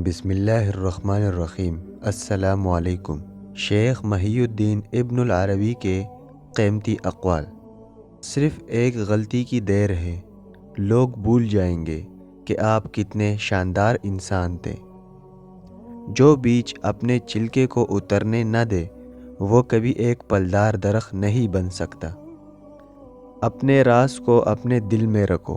بسم اللہ الرحمن الرحیم۔ السلام علیکم۔ شیخ محی الدین ابن العربی کے قیمتی اقوال۔ صرف ایک غلطی کی دیر ہے، لوگ بھول جائیں گے کہ آپ کتنے شاندار انسان تھے۔ جو بیج اپنے چھلکے کو اترنے نہ دے وہ کبھی ایک پھلدار درخت نہیں بن سکتا۔ اپنے راز کو اپنے دل میں رکھو،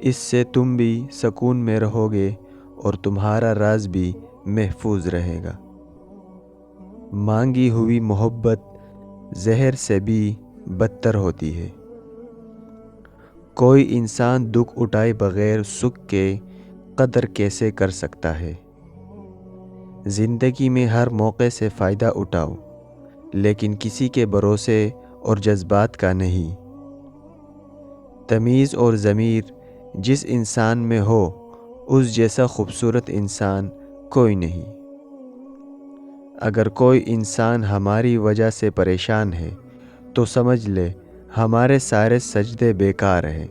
اس سے تم بھی سکون میں رہو گے اور تمہارا راز بھی محفوظ رہے گا۔ مانگی ہوئی محبت زہر سے بھی بدتر ہوتی ہے۔ کوئی انسان دکھ اٹھائے بغیر سکھ کے قدر کیسے کر سکتا ہے؟ زندگی میں ہر موقع سے فائدہ اٹھاؤ، لیکن کسی کے بھروسے اور جذبات کا نہیں۔ تمیز اور ضمیر جس انسان میں ہو اس جیسا خوبصورت انسان کوئی نہیں۔ اگر کوئی انسان ہماری وجہ سے پریشان ہے تو سمجھ لے ہمارے سارے سجدے بیکار ہیں۔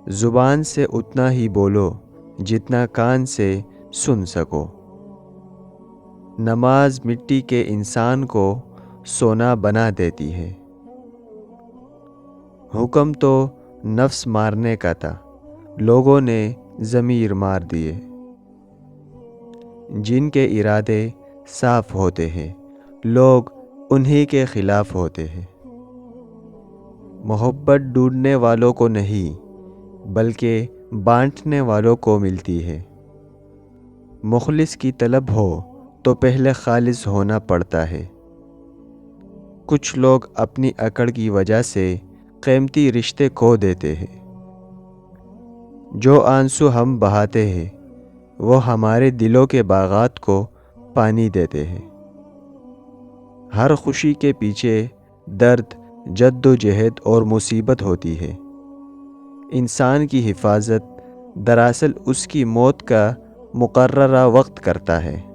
زبان سے اتنا ہی بولو جتنا کان سے سن سکو۔ نماز مٹی کے انسان کو سونا بنا دیتی ہے۔ حکم تو نفس مارنے کا تھا، لوگوں نے ضمیر مار دیے۔ جن کے ارادے صاف ہوتے ہیں لوگ انہی کے خلاف ہوتے ہیں۔ محبت ڈھونڈنے والوں کو نہیں بلکہ بانٹنے والوں کو ملتی ہے۔ مخلص کی طلب ہو تو پہلے خالص ہونا پڑتا ہے۔ کچھ لوگ اپنی اکڑ کی وجہ سے قیمتی رشتے کھو دیتے ہیں۔ جو آنسو ہم بہاتے ہیں وہ ہمارے دلوں کے باغات کو پانی دیتے ہیں۔ ہر خوشی کے پیچھے درد، جد و جہد اور مصیبت ہوتی ہے۔ انسان کی حفاظت دراصل اس کی موت کا مقررہ وقت کرتا ہے۔